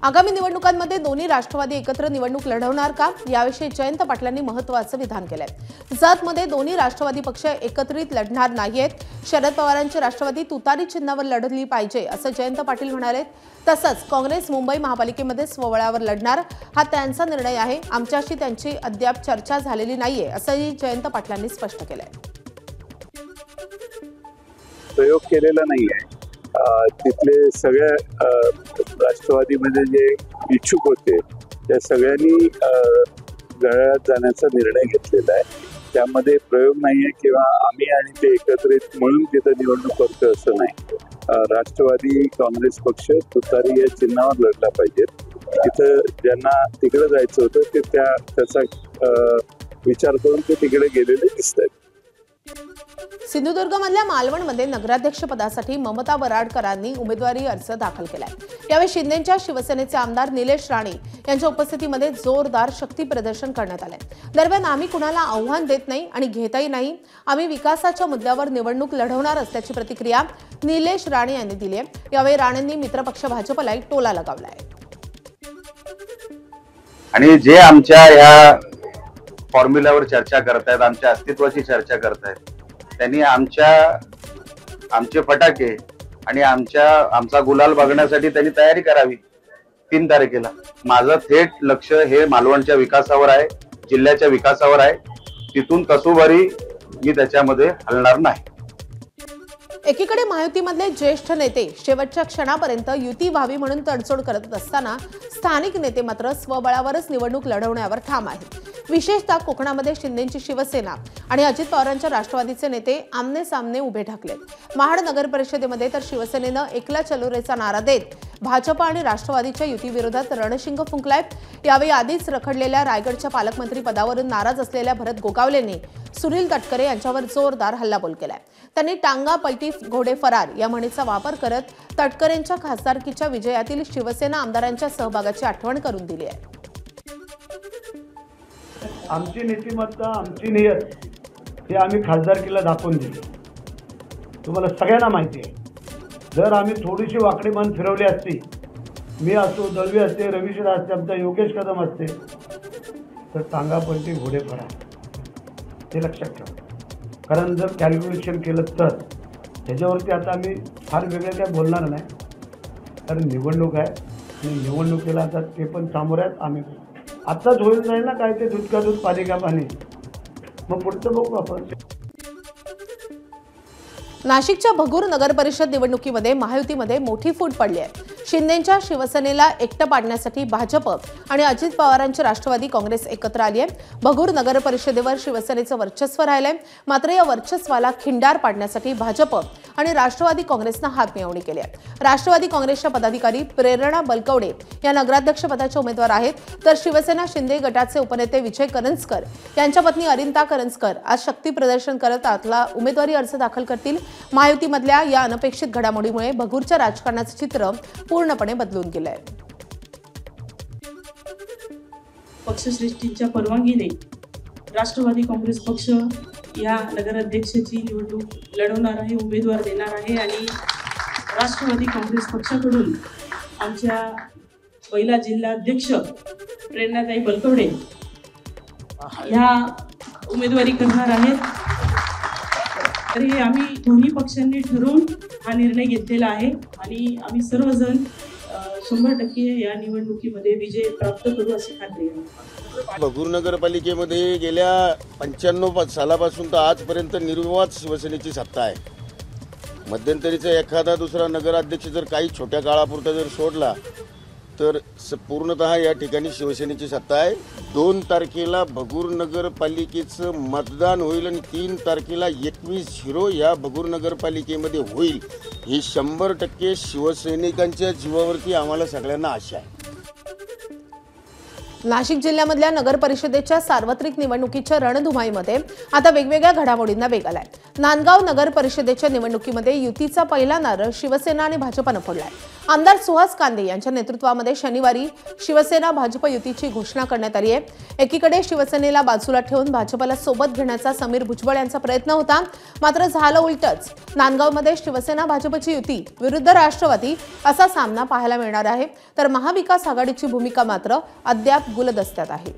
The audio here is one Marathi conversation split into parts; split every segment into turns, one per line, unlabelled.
आगामी निवडणुकांमध्ये दोन्ही राष्ट्रवादी एकत्र निवडणूक लढवणार का याविषयी जयंत पाटलांनी महत्त्वाचं विधान केलंय। जतमध्ये दोन्ही राष्ट्रवादी पक्ष एकत्रित लढणार नाहीयेत। शरद पवारांची राष्ट्रवादी तुतारी चिन्हावर लढली पाहिजे असं जयंत पाटील म्हणाले। तसंच काँग्रेस मुंबई महापालिकेमध्ये स्वबळावर लढणार हा त्यांचा निर्णय आहे। आमच्याशी त्यांची अद्याप चर्चा झालेली नाहीये असंही जयंत पाटलांनी स्पष्ट केलंय।
प्रयोग केलेला नाहीये। तिथले सगळ्या राष्ट्रवादीमध्ये जे इच्छुक होते त्या सगळ्यांनी गळ्यात जाण्याचा निर्णय घेतलेला आहे। त्यामध्ये प्रयोग नाहीये किंवा आम्ही आणि ते एकत्रित म्हणून तिथं निवडणूक करतो असं नाही। राष्ट्रवादी काँग्रेस पक्ष तुतारी या चिन्हावर लढला पाहिजे। तिथं ज्यांना तिकडे जायचं होतं ते त्याचा विचार करून ते तिकडे गेलेले दिसत आहेत।
सिंधुदुर्गमधल्या मालवणमध्ये नगराध्यक्ष पदासाठी ममता वराडकरांनी उमेदवारी अर्ज दाखल केलाय। यावेळी शिंदेच्या शिवसेनेचे आमदार निलेश राणे यांच्या उपस्थितीमध्ये जोरदार शक्ती प्रदर्शन करण्यात आले। दरम्यान आम्ही कुणाला आव्हान देत नाही आणि घेतही नाही, आम्ही विकासाच्या मुद्द्यावर निवडणूक लढवणार असल्याची प्रतिक्रिया निलेश राणे यांनी दिली आहे। यावेळी राणेंनी मित्रपक्ष भाजपला टोला लगावलाय
आणि जे आमच्या या फॉर्म्युल्यावर चर्चा करतायत, आमच्या अस्तित्वाची चर्चा करतायत, त्यांनी आमचे फटाके आणि आमचा गुलाल बघण्यासाठी त्यांनी तयारी करावी 3 तारखेला। माझं थेट लक्ष हे मालवणच्या विकासावर आहे, जिल्ह्याच्या विकासावर आहे। तिथून कसोबारी मी त्याच्यामध्ये हलणार नाही।
एकीकडे महायुतीमधले ज्येष्ठ नेते शेवटच्या क्षणापर्यंत युती व्हावी म्हणून तडजोड करत असताना स्थानिक नेते मात्र स्वबळावरच निवडणूक लढवण्यावर ठाम आहेत। विशेषतः कोकणामध्ये शिंदेची शिवसेना आणि अजित पवारांच्या राष्ट्रवादीचे नेते आमने सामने उभे ठाकलेत। महाड नगर परिषदेमध्ये तर शिवसेनेनं एकला चलो रेचा नारा देत भाजप आणि राष्ट्रवादीच्या युतीविरोधात रणशिंग फुंकलाय। यावेळी आधीच रखडलेल्या रायगडच्या पालकमंत्री पदावरून नाराज असलेल्या भरत गोगावलेंनी सुनील तटकरे यांच्यावर जोरदार हल्लाबोल केलाय। त्यांनी टांगा पलटी घोडे फरार या म्हणीचा वापर करत तटकरेंच्या खासदारकीच्या विजयातील शिवसेना आमदारांच्या सहभागाची आठवण करून दिली आहे।
आमची नीतिमत्ता, आमची नियत हे आम्ही खासदारकीला दाखवून दिली। तुम्हाला सगळ्यांना माहिती आहे, जर आम्ही थोडीशी वाकडी मान फिरवली असती, मी असो, दळवी असते, रवीशर असते, आमचा योगेश कदम असते, तर टांगा पलटी घोडे फरार हे लक्षात ठेवा। कारण जर कॅल्क्युलेशन केलं तर त्याच्यावरती आता आम्ही फार वेगळं काय बोलणार नाही, कारण निवडणूक आहे आणि निवडणुकीला आता ते पण सामोरे आहेत। आम्ही आत्ताच होईल नाही ना काय ते दूध का दूध पाणी का पाणी, मग पुढचं बघू आपण।
नाशिकच्या भगूर नगर परिषद निवडणुकीमध्ये महायुतीमध्ये मोठी फूट पडली आहे। शिंदेच्या शिवसेनेला एकटं पाडण्यासाठी भाजप आणि अजित पवारांची राष्ट्रवादी काँग्रेस एकत्र आली आहे। भगूर नगर परिषदेवर शिवसेनेचं वर्चस्व राहिलंय, मात्र या वर्चस्वाला खिंडार पाडण्यासाठी भाजप आणि राष्ट्रवादी काँग्रेसनं हात मिळवणी केली आहे। राष्ट्रवादी काँग्रेसच्या पदाधिकारी प्रेरणा बलकवडे या नगराध्यक्ष पदाचे उमेदवार आहेत, तर शिवसेना शिंदे गटाचे उपनेते विजय करंजकर यांच्या पत्नी अरिंता करंजकर आज शक्ती प्रदर्शन करत आपला उमेदवारी अर्ज दाखल करतील। महायुतीमधल्या या अनपेक्षित घडामोडीमुळे भगूरच्या राजकारणाचं चित्र पूर्णपणे बदलून गेलंय।
पक्षश्रेष्ठींच्या परवानगीने राष्ट्रवादी काँग्रेस पक्ष या नगराध्यक्षाची निवडणूक लढवणार आहे, उमेदवार देणार आहे आणि राष्ट्रवादी काँग्रेस पक्षाकडून आमच्या पहिला जिल्हाध्यक्ष प्रेरणाताई बलकवडे ह्या उमेदवारी करणार आहेत। तर हे आम्ही दोन्ही पक्षांनी ठरवून हा निर्णय घेतलेला आहे आणि आम्ही सर्वजण 100% या निवडणुकीमध्ये विजय प्राप्त करू अशी खात्री आहे।
भगूर नगरपालिकेमध्ये गेल्या 95 सालापासून तर आजपर्यंत निर्विवाद शिवसेनेची सत्ता आहे। मध्यंतरीचा एखादा दुसरा नगराध्यक्ष जर काही छोट्या काळापुरता जर सोडला तर पूर्णतः या ठिकाणी शिवसेनेची सत्ता आहे। 2 तारखेला भगूर नगरपालिकेचं मतदान होईल आणि 3 तारखेला 21-0 या भगूर नगरपालिकेमध्ये होईल। ही 100% शिवसैनिकांच्या जीवावरती आम्हाला सगळ्यांना आशा आहे।
नाशिक जिल्ह्यामधल्या नगर परिषदेच्या सार्वत्रिक निवडणुकीच्या रणधुमाईमध्ये आता वेगवेगळ्या घडामोडींना वेग आलाय। नांदगाव नगर परिषदेच्या निवडणुकीमध्ये युतीचा पहिला नारळ शिवसेना आणि भाजपनं फोडलाय। आमदार सुहास कांदे यांच्या नेतृत्वामध्ये शनिवारी शिवसेना भाजप युतीची घोषणा करण्यात आली आहे। एकीकडे शिवसेनेला बाजूला ठेवून भाजपला सोबत घेण्याचा समीर भुजबळ यांचा प्रयत्न होता, मात्र झालं उलटच। नांदगावमध्ये शिवसेना भाजपची युती विरुद्ध राष्ट्रवादी असा सामना पाहायला मिळणार आहे, तर महाविकास आघाडीची भूमिका मात्र अद्याप गुलदस्त्यात आहे।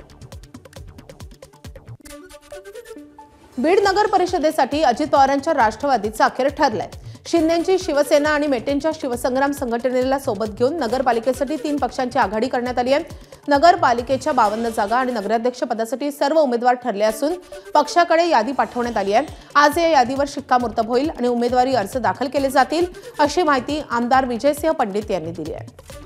बीड नगर परिषदेसाठी अजित पवारांच्या राष्ट्रवादीचं अखेर ठरलंय। शिंदेंची शिवसेना आणि मेटेंच्या शिवसंग्राम संघटनेला सोबत घेऊन नगरपालिकेसाठी 3 पक्षांची आघाडी करण्यात आली आहे। नगरपालिकेच्या 52 जागा आणि नगराध्यक्ष पदासाठी सर्व उमेदवार ठरले असून पक्षाकडे यादी पाठवण्यात आली आहे। आज या यादीवर शिक्कामोर्तब होईल आणि उमेदवारी अर्ज दाखल केले जातील, अशी माहिती आमदार विजयसिंह पंडित यांनी दिली आहे।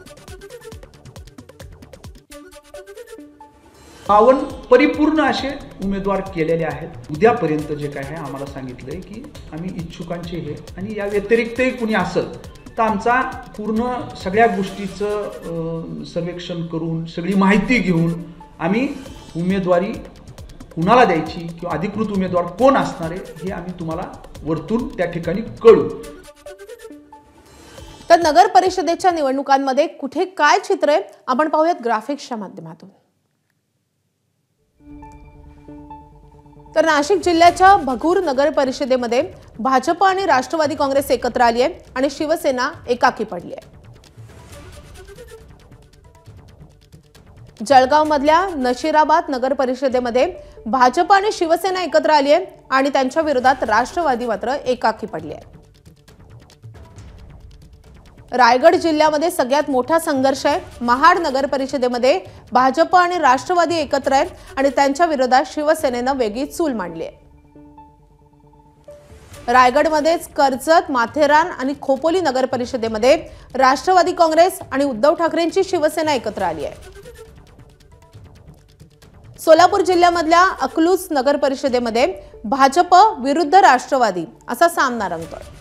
52 परिपूर्ण असे उमेदवार केलेले आहेत। उद्यापर्यंत जे काय आहे आम्हाला सांगितलंय की आम्ही इच्छुकांचे हे आणि या व्यतिरिक्तही कुणी असेल तर आमचा पूर्ण सगळ्या गोष्टीचं सर्वेक्षण करून सगळी माहिती घेऊन आम्ही उमेदवारी कुणाला द्यायची किंवा अधिकृत उमेदवार कोण असणार आहे हे आम्ही तुम्हाला वरतून त्या ठिकाणी कळू।
तर नगर परिषदेच्या निवडणुकांमध्ये कुठे काय चित्र आहे आपण पाहूयात ग्राफिक्सच्या माध्यमातून। तर नाशिक जिल्ह्याच्या भगूर नगर परिषदेमध्ये भाजप आणि राष्ट्रवादी काँग्रेस एकत्र आली आहे आणि शिवसेना एकाकी पडली आहे। जळगाव मधल्या नशिराबाद नगर परिषदेमध्ये भाजप आणि शिवसेना एकत्र आली आहे आणि त्यांच्या विरोधात राष्ट्रवादी मात्र एकाकी पडली आहे। रायगड जिल्ह्यामध्ये सगळ्यात मोठा संघर्ष आहे। महाड नगर परिषदेमध्ये भाजप आणि राष्ट्रवादी एकत्र आहेत आणि त्यांच्या विरोधात शिवसेनेनं वेगळी चूल मांडली आहे। रायगडमध्येच कर्जत, माथेरान आणि खोपोली नगर परिषदेमध्ये राष्ट्रवादी काँग्रेस आणि उद्धव ठाकरेंची शिवसेना एकत्र आली आहे। सोलापूर जिल्ह्यामधल्या अकलूज नगर परिषदेमध्ये भाजप विरुद्ध राष्ट्रवादी असा सामना रंगतोय।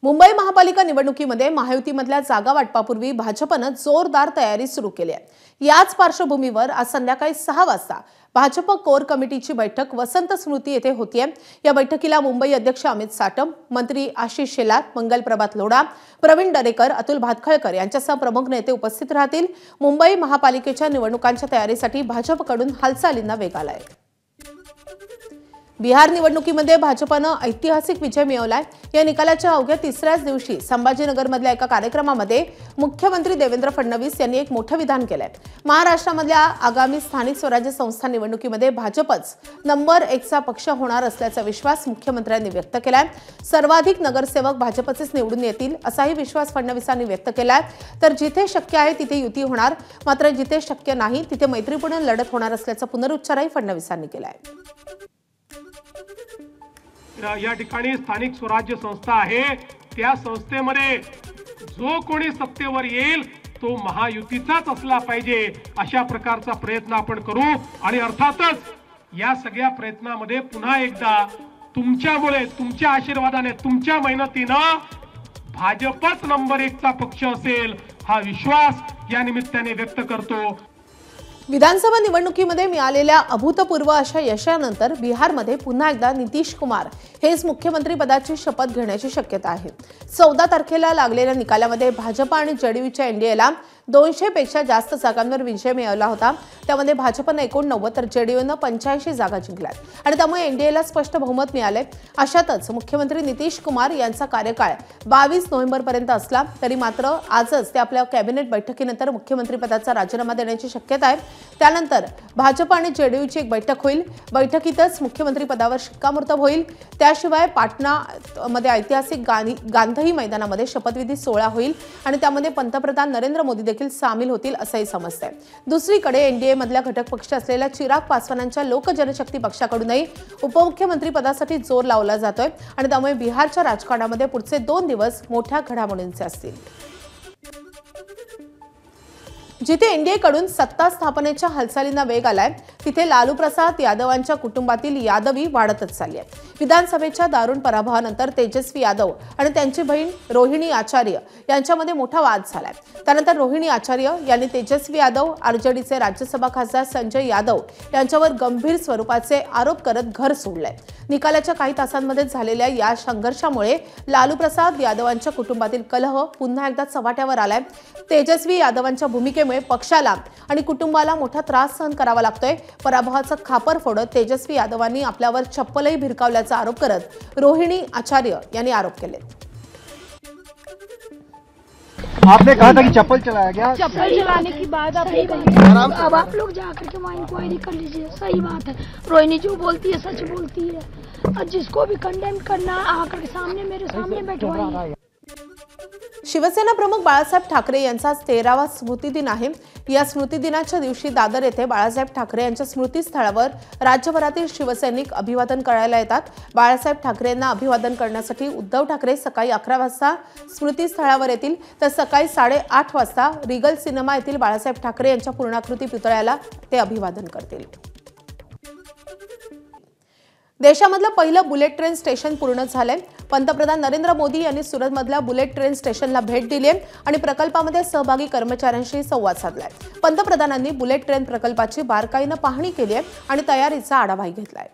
मुंबई महापालिका निवडणुकीमध्ये महायुतीमधल्या जागा वाटपापूर्वी भाजपनं जोरदार तयारी सुरू केली आहे। याच पार्श्वभूमीवर आज संध्याकाळी 6 वाजता भाजप कोर कमिटीची बैठक वसंत स्मृती येथे होतीये। या बैठकीला मुंबई अध्यक्ष अमित साटम, मंत्री आशिष शेलार, मंगल प्रभात लोढा, प्रवीण दरेकर, अतुल भातखळकर यांच्यासह प्रमुख नेते उपस्थित राहतील। मुंबई महापालिकेच्या निवडणुकांच्या तयारीसाठी भाजपकडून हालचालींना वेग आलाय। बिहार निवडणुकीमध्ये भाजपनं ऐतिहासिक विजय मिळवलाय। या निकालाच्या अवघ्या 3ऱ्याच दिवशी संभाजीनगरमधल्या एका कार्यक्रमामध्ये मुख्यमंत्री देवेंद्र फडणवीस यांनी एक मोठं विधान केलंय। महाराष्ट्रामधल्या आगामी स्थानिक स्वराज्य संस्था निवडणुकीमध्ये भाजपच नंबर 1चा पक्ष होणार असल्याचा विश्वास मुख्यमंत्र्यांनी व्यक्त केलाय। सर्वाधिक नगरसेवक भाजपचेच निवडून येतील असाही विश्वास फडणवीसांनी व्यक्त केलाय। तर जिथे शक्य आहे तिथे युती होणार, मात्र जिथे शक्य नाही तिथे मैत्रीपूर्ण लढत होणार असल्याचा पुनरुच्चारही फडणवीसांनी केलाय।
या ठिकाणी स्थानिक स्वराज्य संस्था आहे, त्या संस्थेमध्ये जो कोणी सत्तेवर येईल तो महायुतीचाच असला पाहिजे अशा प्रकारचा प्रयत्न आपण करू। आणि अर्थातच या सगळ्या प्रयत्नामध्ये पुन्हा एकदा तुमच्यामुळे, तुमच्या आशीर्वादाने, तुमच्या मेहनतीनं भाजपच नंबर 1चा पक्ष असेल हा विश्वास या निमित्ताने व्यक्त करतो।
विधानसभा निवडणुकीमध्ये मिळालेल्या अभूतपूर्व अशा यशानंतर बिहारमध्ये पुन्हा एकदा नितीश कुमार हेच मुख्यमंत्री पदाची शपथ घेण्याची शक्यता आहे। 14 तारखेला लागलेल्या निकालामध्ये भाजप आणि जेडीयूच्या एनडीएला 200 पेक्षा जास्त जागांवर विजय मिळवला होता। त्यामध्ये भाजपने 89 तर जेडीयूने 85 जागा जिंकल्यात आणि त्यामुळे एनडीएला स्पष्ट बहुमत मिळाले। अशातच मुख्यमंत्री नितीश कुमार यांचा कार्यकाळ 22 नोव्हेंबरपर्यंत असला तरी मात्र आजच ते आपल्या कॅबिनेट बैठकीनंतर मुख्यमंत्री पदाचा राजीनामा देण्याची शक्यता आहे। त्यानंतर भाजप आणि जेडीयूची एक बैठक होईल। बैठकीतच मुख्यमंत्री पदावर शिक्कामोर्तब होईल। त्याशिवाय पाटणामध्ये ऐतिहासिक गांधी मैदानामध्ये शपथविधी सोहळा होईल आणि त्यामध्ये पंतप्रधान नरेंद्र मोदी देखील सामील होतील असंही समजतंय। दुसरीकडे एनडीए मधल्या घटक पक्ष असलेल्या चिराग पासवानांच्या लोक जनशक्ती पक्षाकडूनही उपमुख्यमंत्री पदासाठी जोर लावला जातोय आणि त्यामुळे बिहारच्या राजकारणामध्ये पुढचे 2 दिवस मोठ्या घडामोडींचे असतील। जिथे एनडीएकडून सत्ता स्थापनेच्या हालचालींना वेग आलाय तिथे लालू प्रसाद यादवांच्या कुटुंबातील यादवी वाढतच चालली आहे। विधानसभेच्या दारुण पराभवानंतर तेजस्वी यादव आणि त्यांची बहीण रोहिणी आचार्य यांच्यामध्ये मोठा वाद झालाय। त्यानंतर रोहिणी आचार्य यांनी तेजस्वी यादव, आरजेडीचे राज्यसभा खासदार संजय यादव यांच्यावर गंभीर स्वरूपाचे आरोप करत घर सोडलंय। निकालाच्या काही तासांमध्ये झालेल्या या संघर्षामुळे लालू प्रसाद यादवांच्या कुटुंबातील कलह पुन्हा एकदा चव्हाट्यावर आलाय। तेजस्वी यादवांच्या भूमिकेमुळे पक्षाला आणि कुटुंबाला मोठा त्रास सहन करावा लागतोय। पराभवाचं खापर फोडत तेजस्वी यादवांनी आपल्यावर चप्पलही भिरकावल्याचा आरोप करत रोहिणी आचार्य यांनी आरोप केले।
आपने कहा था कि चप्पल चलाया गया।
चप्पल चलाने की बात आपने कही, अब आप लोग जाकर के वहाँ इंक्वायरी कर लीजिए। सही बात है, रोहिणी जो बोलती है सच बोलती है, और जिसको भी कंडेम करना आकर के सामने मेरे सामने बैठवाइए।
शिवसेना प्रमुख बाळासाहेब ठाकरे यांचा 13वा स्मृतिदिन आहे। या स्मृतिदिनाच्या दिवशी दादर येथे बाळासाहेब ठाकरे यांच्या स्मृतीस्थळावर राज्यभरातील शिवसैनिक अभिवादन करायला येतात। बाळासाहेब ठाकरे यांना अभिवादन करण्यासाठी उद्धव ठाकरे सकाळी 11 वाजता स्मृतीस्थळावर येतील, तर सकाळी 8:30 वाजता रिगल सिनेमा येथील बाळासाहेब ठाकरे यांच्या पूर्णाकृती पुतळ्याला ते अभिवादन करतील। देशामधलं पहिलं बुलेट ट्रेन स्टेशन पूर्ण झालंय। पंतप्रधान नरेंद्र मोदी यांनी सुरतमधल्या बुलेट ट्रेन स्टेशनला भेट दिली आणि प्रकल्पामध्ये सहभागी कर्मचाऱ्यांशी संवाद साधलाय। पंतप्रधानांनी बुलेट ट्रेन प्रकल्पाची बारकाईनं पाहणी केली आहे आणि तयारीचा आढावाही घेतलाय।